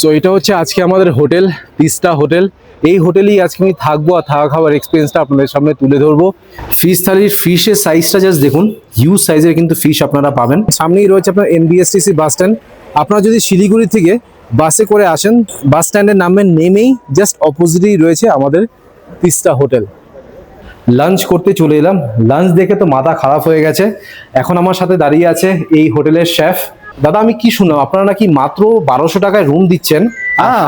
So এটা হচ্ছে আজকে আমাদের হোটেল তিস্তা হোটেল। এই হোটেলেই আজকে আমি থাকবো আর থাকা খাওয়ার এক্সপিরিয়েন্সটা আপনাদের সামনে তুলে ধরবো। ফিশ থালির ফিশের সাইজটা জাস্ট দেখুন, হিউজ সাইজের কিন্তু ফিশ আপনারা পাবেন। সামনেই রয়েছে আপনার এনবিএসটিসি বাস স্ট্যান্ড। আপনারা যদি শিলিগুড়ি থেকে বাসে করে আসেন, বাস স্ট্যান্ডের নামবেন, নেমেই জাস্ট অপোজিটেই রয়েছে আমাদের তিস্তা হোটেল। লাঞ্চ করতে চলে এলাম। লাঞ্চ দেখে তো মাথা খারাপ হয়ে গেছে। এখন আমার সাথে দাঁড়িয়ে আছে এই হোটেলের শেফ। দাদা, আমি কি শুনলাম আপনারা নাকি মাত্র 1200 টাকায় রুম দিচ্ছেন,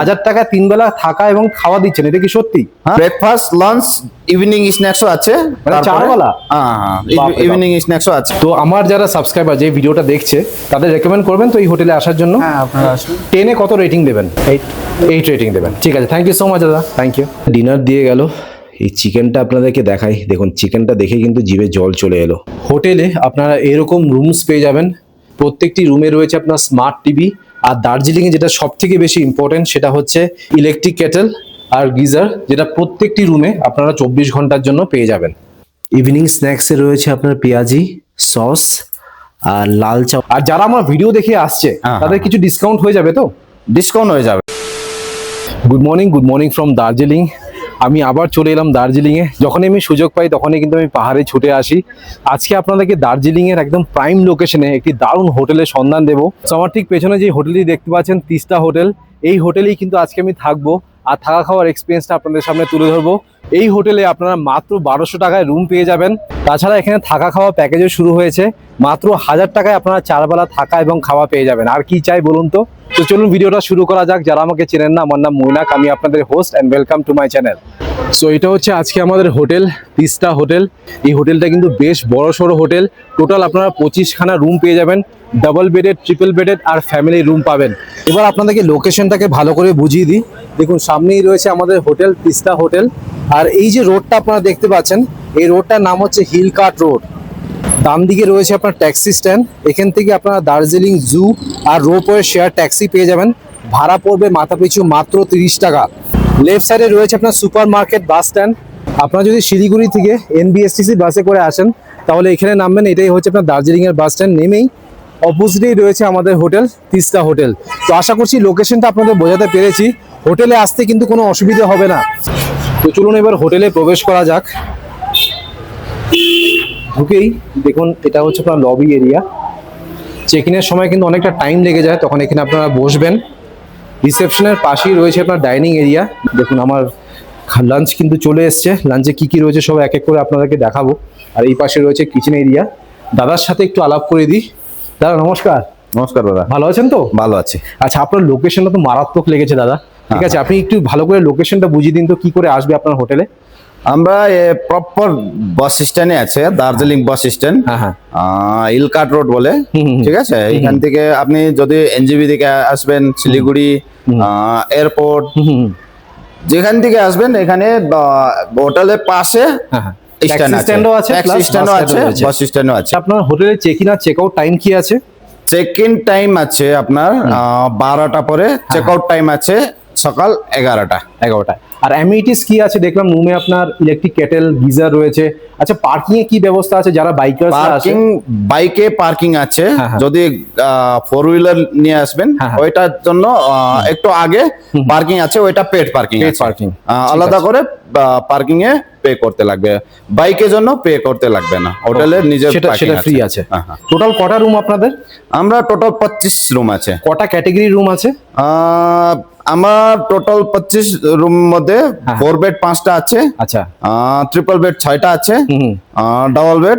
1000 টাকা 3 বেলা থাকা এবং খাওয়া দিচ্ছেন, এটা কি সত্যি? ব্রেকফাস্ট, লাঞ্চ, ইভিনিং স্ন্যাক্সও আছে। মানে 4 বেলা? ইভিনিং স্ন্যাক্সও আছে। তো আমার যারা সাবস্ক্রাইবার যে ভিডিওটা দেখছে তাদের রেকমেন্ড করবেন তো এই হোটেলে আসার জন্য? হ্যাঁ, আপনারা আসুন। 10-এ কত রেটিং দেবেন? 8 রেটিং দেবেন। ঠিক আছে, থ্যাংক ইউ সো মাচ দাদা, থ্যাংক ইউ। ডিনার দিয়ে গেল। এই চিকেনটা আপনাদেরকে দেখাই, দেখুন চিকেনটা দেখে কিন্তু জিভে জল চলে এলো। হোটেলে আপনারা এরকম রুমস পেয়ে যাবেন। প্রত্যেকটি রুমে রয়েছে আপনার স্মার্ট টিভি, আর দার্জিলিংয়ে যেটা সব থেকে বেশি ইম্পর্টেন্ট সেটা হচ্ছে ইলেকট্রিক কেটেল আর গিজার, যেটা প্রত্যেকটি রুমে আপনারা 24 ঘন্টার জন্য পেয়ে যাবেন। ইভিনিং স্ন্যাক্সে রয়েছে আপনার পেঁয়াজি সস আর লাল চা। আর যারা আমার ভিডিও দেখে আসছে তাদের কিছু ডিসকাউন্ট হয়ে যাবে তো? ডিসকাউন্ট হয়ে যাবে। Good morning from Darjeeling. আমি আবার চলে এলাম দার্জিলিংয়ে। যখনই আমি সুযোগ পাই তখনই কিন্তু আমি পাহাড়ে ছুটে আসি। আজকে আপনাদেরকে দার্জিলিংয়ের একদম প্রাইম লোকেশনে একটি দারুণ হোটেলের সন্ধান দেবো। তো আমার ঠিক পেছনে যে হোটেলটি দেখতে পাচ্ছেন তিস্তা হোটেল, এই হোটেলেই কিন্তু আজকে আমি থাকবো আর থাকা খাওয়ার এক্সপিরিয়েন্সটা আপনাদের সামনে তুলে ধরবো। এই হোটেলে আপনারা মাত্র 1200 টাকায় রুম পেয়ে যাবেন। তাছাড়া এখানে থাকা খাওয়া প্যাকেজও শুরু হয়েছে। মাত্র 1000 টাকায় আপনারা 4 বেলা থাকা এবং খাওয়া পেয়ে যাবেন। আর কি চাই বলুন তো? তো চলুন ভিডিওটা শুরু করা যাক। যারা আমাকে চেনেন না, আমার নাম মৈনাক, আমি আপনাদের host and welcome to my channel. So এটা হচ্ছে আজকে আমাদের হোটেল তিস্তা হোটেল। এই হোটেলটা কিন্তু বেশ বড় সড়ো হোটেল। টোটাল আপনারা 25খানা রুম পেয়ে যাবেন। ডাবল বেডেড, ট্রিপল বেডেড আর ফ্যামিলি রুম পাবেন। এবার আপনাদেরকে লোকেশনটাকে ভালো করে বুঝিয়ে দিই। দেখুন সামনেই রয়েছে আমাদের হোটেল তিস্তা হোটেল। আর এই যে রোডটা আপনারা দেখতে পাচ্ছেন, এই রোডটার নাম হচ্ছে হিল কাট রোড। ডান দিকে রয়েছে আপনার ট্যাক্সি স্ট্যান্ড। এখান থেকে আপনারা দার্জিলিং জু আর রোপওয়ে শেয়ার ট্যাক্সি পেয়ে যাবেন। ভাড়া পড়বে মাথাপিছু মাত্র 30 টাকা। লেফট সাইডে রয়েছে আপনার সুপার মার্কেট বাস স্ট্যান্ড। আপনারা যদি শিলিগুড়ি থেকে এনবিএসটিসি বাসে করে আসেন তাহলে এখানে নামবেন। এটাই হচ্ছে আপনার দার্জিলিংয়ের বাস স্ট্যান্ড। নেমেই অপোজিটেই রয়েছে আমাদের হোটেল তিস্তা হোটেল। তো আশা করছি লোকেশনটা আপনাদের বোঝাতে পেরেছি। হোটেলে আসতে কিন্তু কোনো অসুবিধা হবে না। তো চলুন এবার হোটেলে প্রবেশ করা যাক। ঢুকেই দেখুন এটা হচ্ছে আপনার লবি এরিয়া। চেক ইনের সময় কিন্তু অনেকটা টাইম লেগে যায়, তখন এখানে আপনারা বসবেন। রিসেপশনের পাশেই রয়েছে আপনার ডাইনিং এরিয়া। দেখুন আমার লাঞ্চ কিন্তু চলে এসছে। লাঞ্চে কি কি রয়েছে সব এক এক করে আপনাদেরকে দেখাবো। আর এই পাশে রয়েছে কিচেন এরিয়া। দাদার সাথে একটু আলাপ করে দিই। দাদা নমস্কার। নমস্কার দাদা। ভালো আছেন তো? ভালো আছি। আচ্ছা, আপনার লোকেশনটা তো মারাত্মক লেগেছে দাদা। ঠিক আছে, আপনি একটু ভালো করে লোকেশনটা বুঝিয়ে দিন তো, কি করে আসবে আপনার হোটেলে? আমরা প্রপার বাস স্ট্যান্ডে আছে, দার্জিলিং বাস স্ট্যান্ড। হ্যাঁ। ইলকাট রোড বলে। ঠিক আছে, এখান থেকে আপনি যদি এনজিবি থেকে আসবেন, শিলিগুড়ি এয়ারপোর্ট, যেখান থেকে আসবেন এখানে হোটেলের পাশে স্ট্যান্ডও আছে, বাস স্ট্যান্ডও আছে। আপনার হোটেলে চেক ইন আর চেক আউট টাইম কি আছে? চেক ইন টাইম আছে আপনার 12টা পরে, চেক আউট টাইম আছে সকাল 11টা। আর অ্যামিনিটিস কি আছে? দেখলাম রুমে আপনার ইলেকট্রিক কেটেল, গিজার রয়েছে। আচ্ছা, পার্কিং এ কি ব্যবস্থা আছে যারা বাইকার? বাইকে পার্কিং আছে। যদি 4 হুইলার নিয়ে আসবেন ওইটার জন্য একটু আগে পার্কিং আছে, ওইটা পেড পার্কিং। আলাদা করে পার্কিং এ পে করতে লাগবে, বাইকের জন্য পে করতে লাগবে না। হোটেলের নিজের সেটা ফ্রি আছে। টোটাল কটা রুম আপনাদের? আমরা টোটাল 25 রুম আছে। কটা ক্যাটাগরি রুম আছে? আমার টোটাল 25 রুম মধ্যে 4 বেড 5টা আছে। আচ্ছা। ট্রিপল বেড 6টা আছে। ডাবল বেড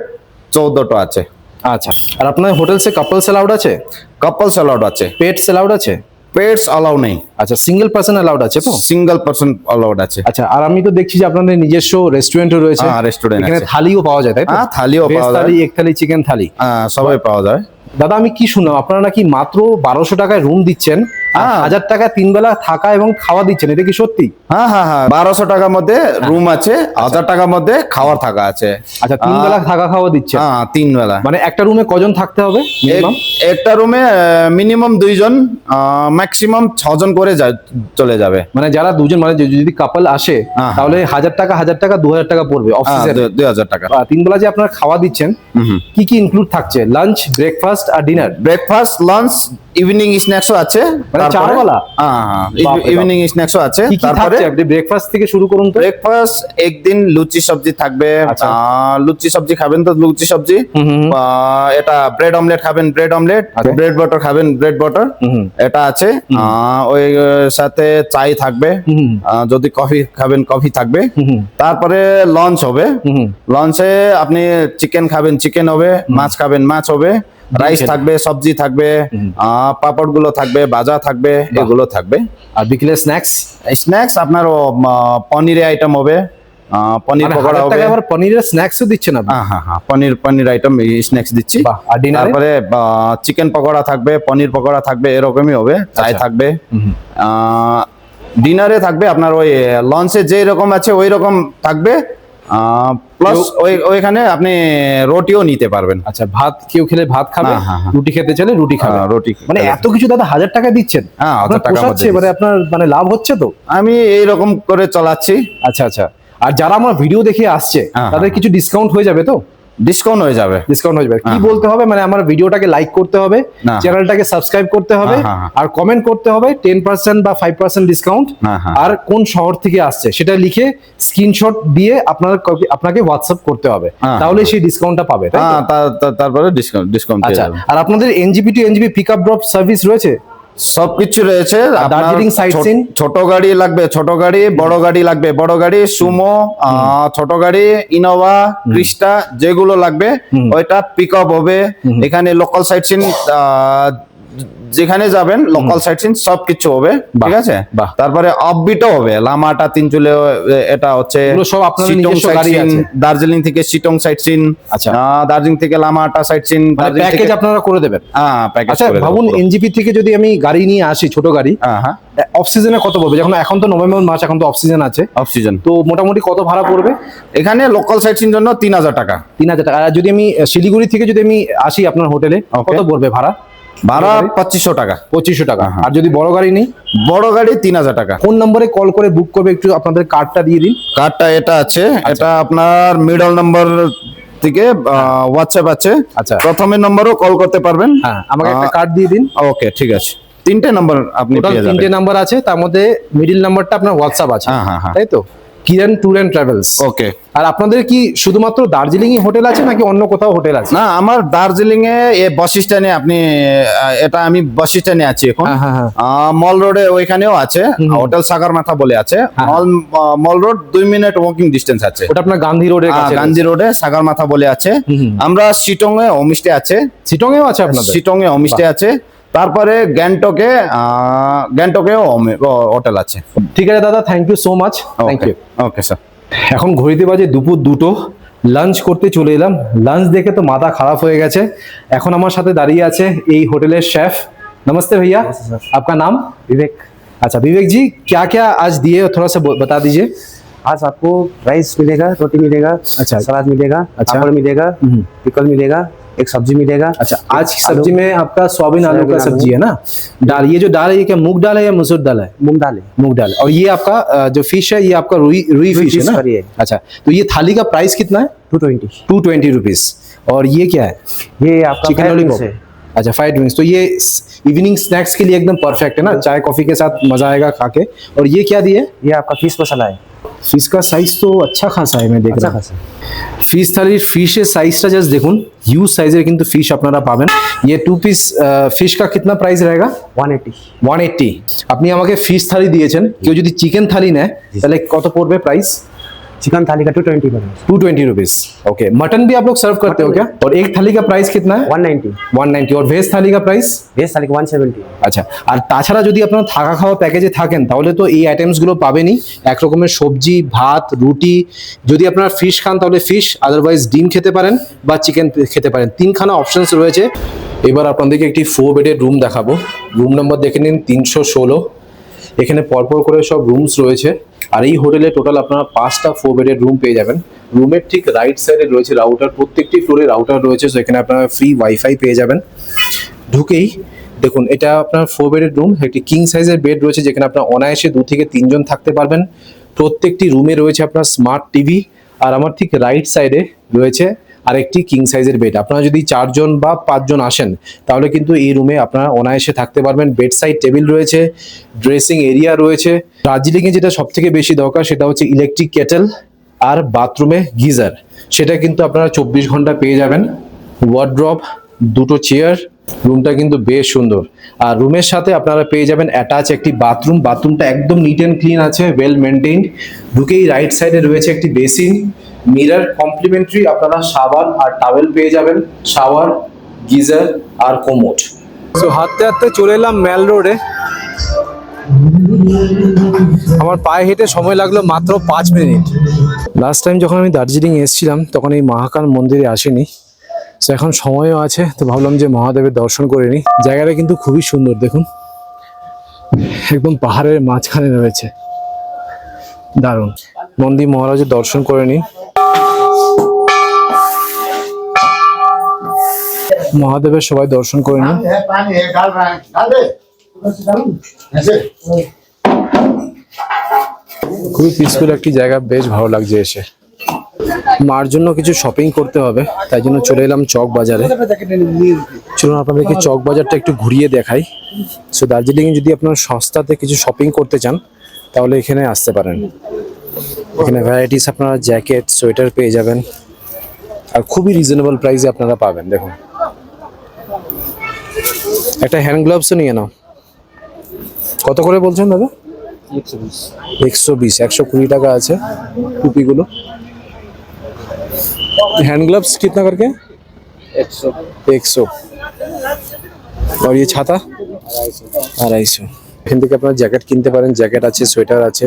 14টা আছে। আচ্ছা। আর আপনার হোটেলসে কাপলস অ্যালাউড আছে? কাপলস অ্যালাউড আছে। পেটস অ্যালাউড আছে? পেটস অ্যালাউ নেই। আচ্ছা, সিঙ্গেল পারসন অ্যালাউড আছে তো? সিঙ্গেল পারসন অ্যালাউড আছে। আচ্ছা, আর আমি তো দেখছি যে আপনাদের নিজস্ব রেস্টুরেন্টও রয়েছে। রেস্টুরেন্ট এখানে থালিও পাওয়া যায়, তাই তো? থালিও পাওয়া যায়, এক থালি, চিকেন থালি, সবাই পাওয়া যায়। দাদা আমি কি শুনলাম আপনারা নাকি মাত্র 1200 টাকায় রুম দিচ্ছেন, 1000 টাকা 3 বেলা থাকা এবং খাওয়া দিচ্ছেন, এটা কি সত্যি? হ্যাঁ 1200 টাকার মধ্যে রুম আছে, 1000 টাকার মধ্যে খাওয়ার থাকা আছে। আচ্ছা, 3 বেলা থাকা খাওয়া দিচ্ছেন? 3 বেলা। মানে একটা রুমে কজন থাকতে হবে মিনিমাম? একটা রুমে মিনিমাম 2 জন, ম্যাক্সিমাম 6 জন করে চলে যাবে। মানে যারা দুজন, মানে যদি কাপল আসে তাহলে 1000 টাকা 2000 টাকা পড়বে অফ সিজন। 2000 টাকা। 3 বেলা যে আপনারা খাওয়া দিচ্ছেন কি কি ইনক্লুড থাকছে? লাঞ্চ, ব্রেকফাস্ট আর ডিনার? ব্রেকফাস্ট, লাঞ্চ, ইভিনিং স্ন্যাক্সও আছে, মানে চারবেলা? হ্যাঁ, বাপরে বাপ। ইভিনিং স্ন্যাক্সও আছে। কি কি তারপরে থাকছে আপনি ব্রেকফাস্ট থেকে শুরু করুন তো। ব্রেকফাস্ট একদিন লুচি সবজি থাকবে, আচ্ছা। লুচি সবজি খাবেন তো লুচি সবজি, এটা ব্রেড অমলেট খাবেন ব্রেড অমলেট, আচ্ছা। ব্রেড বাটার খাবেন ব্রেড বাটার, এটা আছে। ওই সাথে চাই থাকবে, যদি কফি খাবেন কফি থাকবে। তারপরে লঞ্চ হবে, লঞ্চে আপনি চিকেন খাবেন চিকেন হবে, মাছ খাবেন মাছ হবে, রাইস থাকবে, সবজি থাকবে, পাপড় গুলো থাকবে, ভাজা থাকবে, এগুলো থাকবে। আর বিকেলে স্ন্যাক্স? স্ন্যাক্স আপনার পনিরের আইটেম হবে, পনির মানে পকোড়া 1000 হবে। টাকায় আবার পনিরের স্ন্যাক্সও দিচ্ছেন আপনি? হ্যাঁ, পনির আইটেম স্ন্যাক্স দিচ্ছি। বাহ, আর ডিনারে? তারপরে চিকেন পকোড়া থাকবে, পনির পকোড়া থাকবে, এরকমই হবে, চাই থাকবে। ডিনারে থাকবে আপনার ওই লঞ্চে যে রকম আছে ওই রকম থাকবে, প্লাস ওইখানে আপনি রুটিও নিতে পারবেন। আচ্ছা, ভাত কেউ খেলে ভাত খাবে, হ্যাঁ। রুটি খেতে চাইলে রুটি খাবে। রুটি মানে এত কিছু দাদা 1000 টাকা দিচ্ছেন? হ্যাঁ, 1000 আপনার টাকার মধ্যে পোষাচ্ছে? মানে আপনার মানে লাভ হচ্ছে তো? আমি এইরকম করে চালাচ্ছি। আচ্ছা আচ্ছা। আর যারা আমার ভিডিও দেখে আসছে হ্যাঁ, তাদের কিছু ডিসকাউন্ট হয়ে যাবে তো? ডিসকাউন্ট হয়ে যাবে। ডিসকাউন্ট হয়ে যাবে। কি বলতে হবে? মানে আমার ভিডিওটাকে লাইক করতে হবে, না। চ্যানেলটাকে সাবস্ক্রাইব করতে হবে, হ্যাঁ। আর কমেন্ট করতে হবে 10% বা 5% ডিসকাউন্ট, হ্যাঁ। আর কোন শহর থেকে আসছে সেটা লিখে স্ক্রিনশট দিয়ে আপনাকে হোয়াটসঅ্যাপ করতে হবে, হ্যাঁ। তাহলে সেই ডিসকাউন্টটা পাবে, তাই তো? তারপরে ডিসকাউন্ট আচ্ছা, আর আপনাদের NJP to NJP pick up drop service রয়েছে? সবকিছু রয়েছে। আপনার দার্জিলিং সাইট সিন? ছোট গাড়ি লাগবে ছোট গাড়ি, বড় গাড়ি লাগবে বড় গাড়ি, সুমো, ছোট গাড়ি, ইনোভা, ক্রিস্টা, যেগুলো লাগবে ওইটা পিক আপ হবে। এখানে লোকাল সাইট সিন, যেখানে যাবেন লোকাল সাইট সিন সবকিছু হবে, ঠিক আছে। বাহ। তারপরে অফবিটও হবে, লামাটা তিনচুলে, এটা হচ্ছে এগুলো সব আপনাদের শিটং নিজস্ব সাইট গাড়ি সিন, আছে? দার্জিলিং থেকে শিটং সাইট সিন, আচ্ছা। দার্জিলিং থেকে লামাটা সাইট সিন, দার্জিলিং প্যাকেজ থেকে আপনারা করে দেবেন? প্যাকেজ আচ্ছা, করে দেবো ভাবুন পুরো। এনজিপি থেকে যদি আমি গাড়ি নিয়ে আসি, ছোট গাড়ি, হ্যাঁ, অফ সিজনে কত পড়বে? যখন এখন তো নভেম্বর মাস, এখন তো অফ সিজন আছে, অক্সিজেন। তো মোটামুটি কত ভাড়া পড়বে? এখানে লোকাল সাইট সিন জন্য 3000 টাকা 3000 টাকা। আর যদি আমি শিলিগুড়ি থেকে যদি আমি আসি আপনার হোটেলে, Okay. কত পড়বে ভাড়া? ভাড়া 2500 টাকা। 2500 টাকা। আর যদি বড় গাড়ি নেই? বড় গাড়ি 3000 টাকা। কোন নম্বরে কল করে বুক করবে? একটু আপনাদের কার্ডটা দিয়ে দিন। কার্ডটা এটা আছে, এটা আপনার মিডল নাম্বার থেকে হোয়াটসঅ্যাপ আছে। আচ্ছা। প্রথমের নম্বরও কল করতে পারবেন। হ্যাঁ, আমাকে একটা কার্ড দিয়ে দিন। ওকে, ঠিক আছে। 3টে নাম্বার আপনি টোটাল পেয়ে 3টে যাবেন। নাম্বার আছে, তার মধ্যে মিডিল নাম্বারটা আপনার হোয়াটসঅ্যাপ আছে, হ্যাঁ। তাই তো? কিরণ ট্যুর এন্ড ট্রাভেলস। ওকে। আর আপনাদের কি শুধুমাত্র দার্জিলিং হোটেল আছে নাকি অন্য কোথাও হোটেল আছে? না, আমার দার্জিলিং এ বাস স্ট্যান্ডে আপনি, এটা আমি বাস স্ট্যান্ডে আছি এখন। হ্যাঁ। মল রোডে ওইখানেও আছে, হোটেল সাগরমাথা বলে আছে। মল রোড 2 মিনিট ওয়াকিং ডিস্টেন্স আছে। ওটা আপনার গান্ধী রোডের কাছে? গান্ধী রোডে সাগরমাথা বলে আছে। আমরা শিটং এ হোমস্টে আছে, চিটংয়েও আছে আপনাদের? শিটং এ হোমস্টে আছে। তারপরে গ্যাংটকেও হোটেল আছে। ঠিক আছে দাদা, thank you so much. Thank you. Okay sir. এখন ঘড়িতে বাজে দুপুর 2টো, লাঞ্চ করতে চলে এলাম। লাঞ্চ দেখে তো মাথা খারাপ হয়ে গেছে। এখন আমার সাথে দাঁড়িয়ে আছে এই হোটেলের শেফ। नमस्ते भैया, आपका नाम? विवेक। अच्छा विवेक जी, क्या क्या आज दिए थोड़ा सा बता दीजिए। आज आपको राइस मिलेगा, रोटी मिलेगा, अच्छा। सलाद मिलेगा, अच्छा। पापड़ मिलेगा, पिकल मिलेगा, एक सब्जी मिलेगा। अच्छा, आज की सब्जी में आपका सोयाबीन आलू का सब्जी है ना? दाल, ये जो दाल है ये क्या मूंग दाल है या मसूर दाल है? मूंग दाल है। मूंग दाल। और ये आपका जो फिश है ये आपका रुई फिश है fish ना? करी है। अच्छा, तो ये थाली का प्राइस कितना है? 220। 220 रुपीज। और ये क्या है? ये आपका चिकन fried लॉलीपॉप wings है। अच्छा, फ्राइड विंग्स। तो ये इवनिंग स्नैक्स के लिए एकदम परफेक्ट है ना, चाय कॉफी के साथ मजा आएगा खा के। और ये क्या दिए? ये आपका फिश मसाला है। फिश का साइज तो अच्छा खासा है, मैं देख अच्छा रहा हूँ। खासा। ফিশ থালির ফিশের সাইজটা জাস্ট দেখুন, হিউজ সাইজের কিন্তু ফিশ আপনারা পাবেন। ये 2 पीस फिश का कितना प्राइस रहेगा? 180। 180। আপনি আমাকে ফিশ থালি দিয়েছেন, কেউ যদি চিকেন থালি নেয় তাহলে কত পড়বে প্রাইস? चिकन थाली का 220 बनेगा। 220 रुपीज। ओके, मटन भी आप लोग सर्व करते हो क्या? और एक थाली का प्राइस कितना है? 190। 190। और ভেজ থালি का प्राइस? वेज थाली का 170। আচ্ছা, আর তাছাড়া যদি আপনারা থাকা খাওয়া প্যাকেজে থাকেন তাহলে তো এই আইটেমসগুলো পাবেনই, এক রকমের সবজি, ভাত, রুটি। যদি আপনারা ফিশ খান তাহলে ফিশ, আদারওয়াইজ ডিম খেতে পারেন বা চিকেন খেতে পারেন। 3খানা অপশনস রয়েছে। এবার আপনাদেরকে একটি 4 বেডের রুম দেখাবো। রুম নাম্বার দেখে নিন 316। এখানে পরপর করে সব রুমস রয়েছে। আর এই হোটেলে টোটাল আপনারা 5টা 4 বেডের রুম পেয়ে যাবেন। রুমের ঠিক রাইট সাইডে রয়েছে রাউটার, প্রত্যেকটি ফ্লোরে রাউটার রয়েছে, সো এখানে আপনারা ফ্রি ওয়াইফাই পেয়ে যাবেন। ঢুকেই দেখুন এটা আপনার 4 বেডের রুম, একটি কিং সাইজের বেড রয়েছে যেখানে আপনার অনায়াসে 2 থেকে 3 জন থাকতে পারবেন। প্রত্যেকটি রুমে রয়েছে আপনার স্মার্ট টিভি। আর আমার ঠিক রাইট সাইডে রয়েছে আর একটি কিং সাইজের বেড। আপনারা যদি 4 জন বা 5 জন আসেন তাহলে কিন্তু এই রুমে আপনারা অনায়াসে থাকতে পারবেন। বেড সাইড টেবিল রয়েছে, ড্রেসিং এরিয়া রয়েছে। দার্জিলিংয়ে যেটা সব থেকে বেশি দরকার সেটা হচ্ছে ইলেকট্রিক কেটেল আর বাথরুমে গিজার, সেটা কিন্তু আপনারা 24 ঘন্টা পেয়ে যাবেন। ওয়ার্ড্রপ, দুটো চেয়ার, রুমটা কিন্তু বেশ সুন্দর। আর রুমের সাথে আপনারা পেয়ে যাবেন অ্যাটাচ একটি বাথরুম। বাথরুমটা একদম নিট অ্যান্ড ক্লিন আছে, ওয়েল মেনটেইনড। ঢুকেই রাইট সাইডে রয়েছে একটি বেসিন, মিরর, কমপ্লিমেন্টারি আপনারা শাওয়ার আর টাওয়েল পেয়ে যাবেন, শাওয়ার, গিজার আর কোমোড। সো হাঁটতে হাঁটতে চলে এলাম ম্যাল রোডে। আমার পায়ে হেঁটে সময় লাগলো মাত্র 5 মিনিট। লাস্ট টাইম যখন আমি দার্জিলিং এসেছিলাম তখন এই মহাকাল মন্দিরে আসিনি, তো এখন সময়ও আছে, তো ভাবলাম যে মহাদেবের দর্শন করে নিই। জায়গাটা কিন্তু খুবই সুন্দর, দেখুন একদম পাহাড়ের মাঝখানে রয়েছে, দারুণ। মন্দির মহারাজের দর্শন করে নিই। মহাদেবের সবাই দর্শন করে নিই। খুবই পিসফুল একটি জায়গা, বেশ ভালো লাগছে এসে। মার জন্য কিছু শপিং করতে হবে, তাই জন্য চলে এলাম চক বাজারে। চলুন আপনাদেরকে চক বাজারটা একটু ঘুরিয়ে দেখাই। সো দার্জিলিংয়ে যদি আপনারা সস্তাতে কিছু শপিং করতে চান তাহলে এখানে আসতে পারেন। এখানে ভ্যারাইটিস আপনারা জ্যাকেট, সোয়েটার পেয়ে যাবেন আর খুবই রিজনেবল প্রাইসে আপনারা পাবেন। দেখুন একটা হ্যান্ড গ্লাভসও নিয়ে নাও। কত করে বলছেন দাদা? 120, 120 টাকা আছে টুপিগুলো। हैंड ग्लव्स कितना करके? 100। और ये छाता 250। এখান থেকে আপনারা জ্যাকেট কিনতে পারেন, জ্যাকেট আছে, সোয়েটার আছে।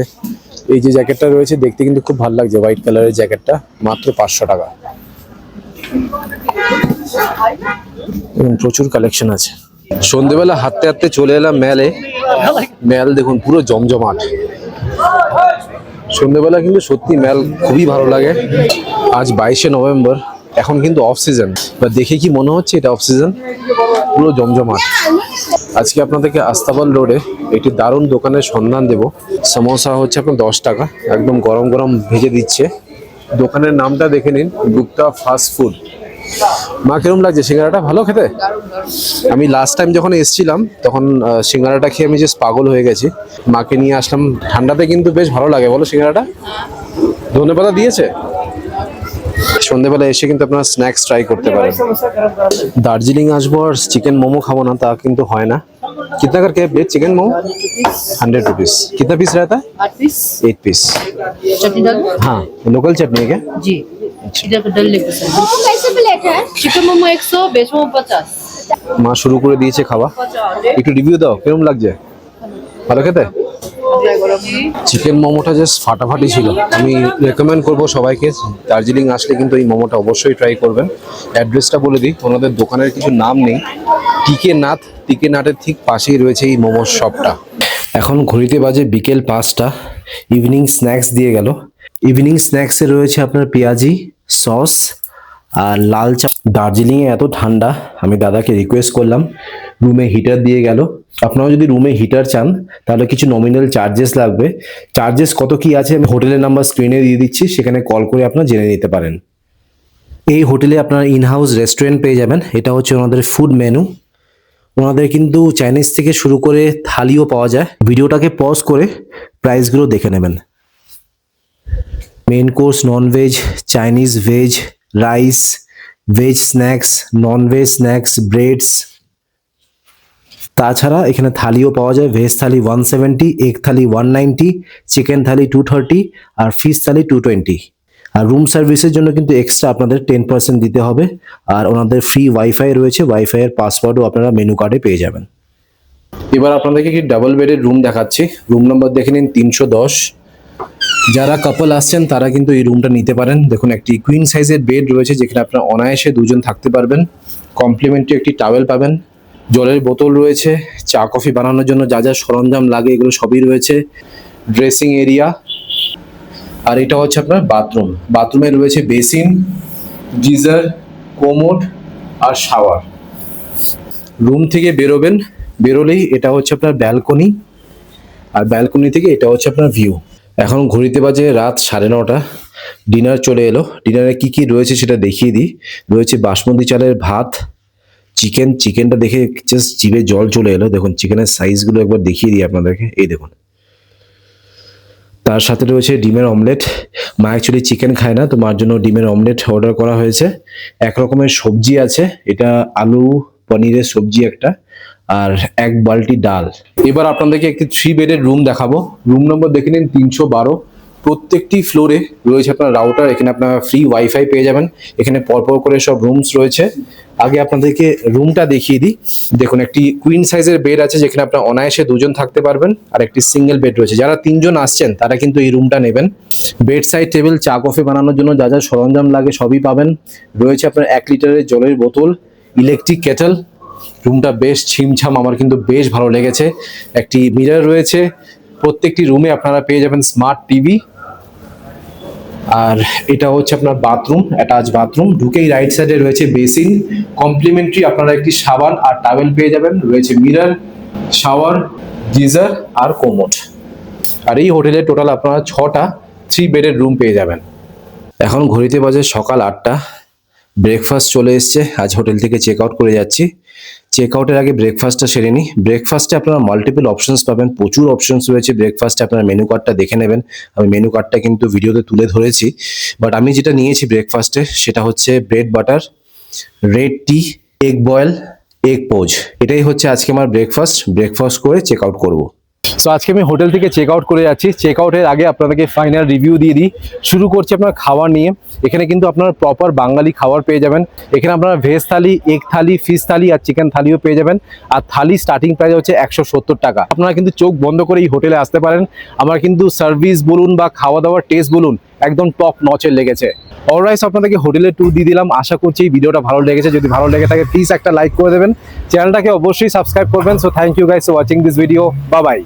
এই যে জ্যাকেটটা রয়েছে দেখতে কিন্তু খুব ভালো লাগছে, হোয়াইট কালারের জ্যাকেটটা, মাত্র 500 টাকা। প্রচুর কালেকশন আছে। সন্ধ্যেবেলা হাঁটতে হাঁটতে চলে এলাম ম্যালে। ম্যাল দেখুন পুরো জমজমাট। সন্ধ্যেবেলা কিন্তু সত্যি ম্যাল খুবই ভালো লাগে। আজ 22শে নভেম্বর, এখন কিন্তু অফ সিজন, বা দেখে কি মনে হচ্ছে এটা অফ সিজন? পুরো জমজমাট। আজকে আপনাদেরকে আস্তাবল রোডে একটি দারুণ দোকানের সন্ধান দেব। সমোসা হচ্ছে আপনার 10 টাকা, একদম গরম গরম ভেজে দিচ্ছে। দোকানের নামটা দেখে নিন, গুপ্তা ফাস্ট ফুড। মা কিরম লাগছে সিঙ্গারাটা? ভালো খেতে? আমি লাস্ট টাইম যখন এসেছিলাম তখন সিঙ্গারাটা খেয়ে আমি জাস্ট পাগল হয়ে গেছি। মাকে নিয়ে আসলাম, ঠান্ডাতে কিন্তু বেশ ভালো লাগে বলো সিঙ্গারাটা। ধনেপাতা দিয়েছে। সন্ধ্যেবেলা এসে কিন্তু আপনারা স্ন্যাক্স ট্রাই করতে পারেন। দার্জিলিং আসবো আর চিকেন মোমো খাবো না তা কিন্তু হয় না। कितना करके है प्लेट चिकन मोमो? 100 रुपीज। कितना पीस रहता है? 8 पीस। 8 पीस। चटनी डाल? हाँ, लोकल चटनी है क्या? जी। इधर पे डल लेके सर। मोमो कैसे प्लेट है? Chicken momo 100, veg momo 50। মা শুরু করে দিয়েছে খাওয়া, একটু রিভিউ দাও কিরকম লাগছে? ভালো খেতে? চিকেন মোমোটা জাস্ট ফাটাফাটি ছিল। আমি রেকমেন্ড করব সবাইকে, দার্জিলিং আসলে কিন্তু এই মোমোটা অবশ্যই ট্রাই করবেন। অ্যাড্রেসটা বলে দিই, ওনাদের দোকানের কিছু নাম নেই। টিকে নাটের ঠিক পাশেই রয়েছে এই মোমোর শপটা। এখন ঘড়িতে বাজে বিকেল 5টা। ইভিনিং স্ন্যাক্স দিয়ে গেল। ইভিনিং স্ন্যাক্সে রয়েছে আপনার পেঁয়াজি, সস আর লাল চা। দার্জিলিংয়ে এত ঠান্ডা, আমি দাদাকে রিকোয়েস্ট করলাম, রুমে হিটার দিয়ে গেল। আপনারা যদি রুমে হিটার চান তাহলে কিছু নমিনাল চার্জেস লাগবে। চার্জেস কত কি আছে আমি হোটেলের নাম্বার স্ক্রিনে দিয়ে দিচ্ছি, সেখানে কল করে আপনারা জেনে নিতে পারেন। এই হোটেলে আপনারা ইনহাউস রেস্টুরেন্ট পেয়ে যাবেন। এটা হচ্ছে ওনাদের ফুড মেনু। ওনাদের কিন্তু চাইনিজ থেকে শুরু করে থালিও পাওয়া যায়। ভিডিওটাকে পজ করে প্রাইসগুলো দেখে নেবেন। Main course non veg, Chinese, veg, rice, veg snacks, non veg snacks, breads. তাছাড়া এখানে থালিও পাওয়া যায়। Veg thali 170, egg thali 190, chicken thali 230 আর ফিশ থালি 220। আর রুম সার্ভিসের জন্য কিন্তু এক্সট্রা আপনাদের 10% দিতে হবে। আর ওনাদের ফ্রি ওয়াইফাই রয়েছে, ওয়াইফাইয়ের পাসওয়ার্ডও আপনারা মেনু কার্ডে পেয়ে যাবেন। এবার আপনাদেরকে কি ডাবল বেডের রুম দেখাচ্ছি। রুম নাম্বার দেখে নিন 310। যারা কাপল আসছেন তারা কিন্তু এই রুমটা নিতে পারেন। দেখুন একটি কুইন সাইজের বেড রয়েছে যেখানে আপনারা অনায়াসে 2 জন থাকতে পারবেন। কমপ্লিমেন্টারি একটি টাওয়েল পাবেন, জলের বোতল রয়েছে, চা কফি বানানোর জন্য যা যা সরঞ্জাম লাগে এগুলো সবই রয়েছে, ড্রেসিং এরিয়া। আর এটা হচ্ছে আপনার বাথরুম। বাথরুমে রয়েছে বেসিন, গিজার, কোমোড আর শাওয়ার। রুম থেকে বেরোলেই এটা হচ্ছে আপনার ব্যালকনি, আর ব্যালকনি থেকে এটা হচ্ছে আপনার ভিউ। এখন ঘড়িতে বাজে রাত 9:30। ডিনার চলে এলো। ডিনারে কি কি রয়েছে সেটা দেখিয়ে দিই। রয়েছে বাসমতি চালের ভাত, চিকেনটা দেখে জাস্ট জিভে জল চলে এলো। দেখুন চিকেনের সাইজগুলো একবার দেখিয়ে দিই আপনাদেরকে, এই দেখুন। তার সাথে রয়েছে ডিমের অমলেট। মা অ্যাকচুয়ালি চিকেন খায় না, তো মার জন্য ডিমের অমলেট অর্ডার করা হয়েছে। এক রকমের সবজি আছে, এটা আলু পনিরের সবজি একটা, আর এক বালতি ডাল। এবার আপনাদেরকে একটি 3 বেডের রুম দেখাবো। রুম নম্বর দেখে নিন 312। প্রত্যেকটি ফ্লোরে রয়েছে আপনার রাউটার, এখানে আপনারা ফ্রি ওয়াইফাই পেয়ে যাবেন। এখানে পরপর করে সব রুমস রয়েছে। আগে আপনাদেরকে রুমটা দেখিয়ে দিই। দেখুন একটি কুইন সাইজের বেড আছে, যেখানে আপনার অনায়াসে 2 জন থাকতে পারবেন, আর একটি সিঙ্গেল বেড রয়েছে। যারা 3 জন আসছেন তারা কিন্তু এই রুমটা নেবেন। বেড সাইড টেবিল, চা কফি বানানোর জন্য যা যা সরঞ্জাম লাগে সবই পাবেন। রয়েছে আপনার 1 লিটারের জলের বোতল, ইলেকট্রিক কেটেল। রুমটা বেশ ছিমছাম, আমার কিন্তু বেশ ভালো লেগেছে। একটি মিরর রয়েছে। প্রত্যেকটি রুমে আপনারা পেয়ে যাবেন স্মার্ট টিভি। আর এটা হচ্ছে আপনার বাথরুম, অ্যাটাচ বাথরুম। ঢুকেই রাইট সাইডে রয়েছে বেসিন, কমপ্লিমেন্টারি আপনারা একটি সাবান আর টাওয়েল পেয়ে যাবেন। রয়েছে মিরর, শাওয়ার, গিজার আর কোমোড। আর এই হোটেলে টোটাল আপনারা 6টা 3 বেডের রুম পেয়ে যাবেন। এখন ঘড়িতে বাজে সকাল 8টা। ব্রেকফাস্ট চলে এসছে। আজ হোটেল থেকে চেক আউট করে যাচ্ছি। চেক আউটের আগে ব্রেকফাস্টটা সেরে নিই। ব্রেকফাস্টে আপনারা মাল্টিপল অপশনস পাবেন, প্রচুর অপশনস রয়েছে ব্রেকফাস্টে। আপনারা মেনু কার্ডটা দেখে নেবেন। আমি মেনু কার্ডটা কিন্তু ভিডিওতে তুলে ধরেছি, বাট আমি যেটা নিয়েছি ব্রেকফাস্টে সেটা হচ্ছে ব্রেড বাটার, রেড টি, এগ বয়েল, এগ পোজ। এটাই হচ্ছে আজকে আমার ব্রেকফাস্ট করে চেক আউট করবো। সো আজকে আমি হোটেল থেকে চেক আউট করে যাচ্ছি। চেক আউটের আগে আপনাদেরকে ফাইনাল রিভিউ দিয়ে দিই। শুরু করছি আপনার খাবার নিয়ে। এখানে কিন্তু আপনারা প্রপার বাঙালি খাবার পেয়ে যাবেন। এখানে আপনারা ভেজ থালি, এগ থালি, ফিশ থালি আর চিকেন থালিও পেয়ে যাবেন। আর থালি স্টার্টিং প্রাইস হচ্ছে 170 টাকা। আপনারা কিন্তু চোখ বন্ধ করে এই হোটেলে আসতে পারেন। আমার কিন্তু সার্ভিস বলুন বা খাওয়া দাওয়ার টেস্ট বলুন একদম টপ নচের লেগেছে। অলরাইট, আপনাদেরকে হোটেলের ট্যুর দিয়ে দিলাম। আশা করছি এই ভিডিওটা ভালো লেগেছে। যদি ভালো লেগে থাকে প্লিজ একটা লাইক করে দেবেন, চ্যানেলটাকে অবশ্যই সাবস্ক্রাইব করবেন। So thank you guys for watching this video. Bye by.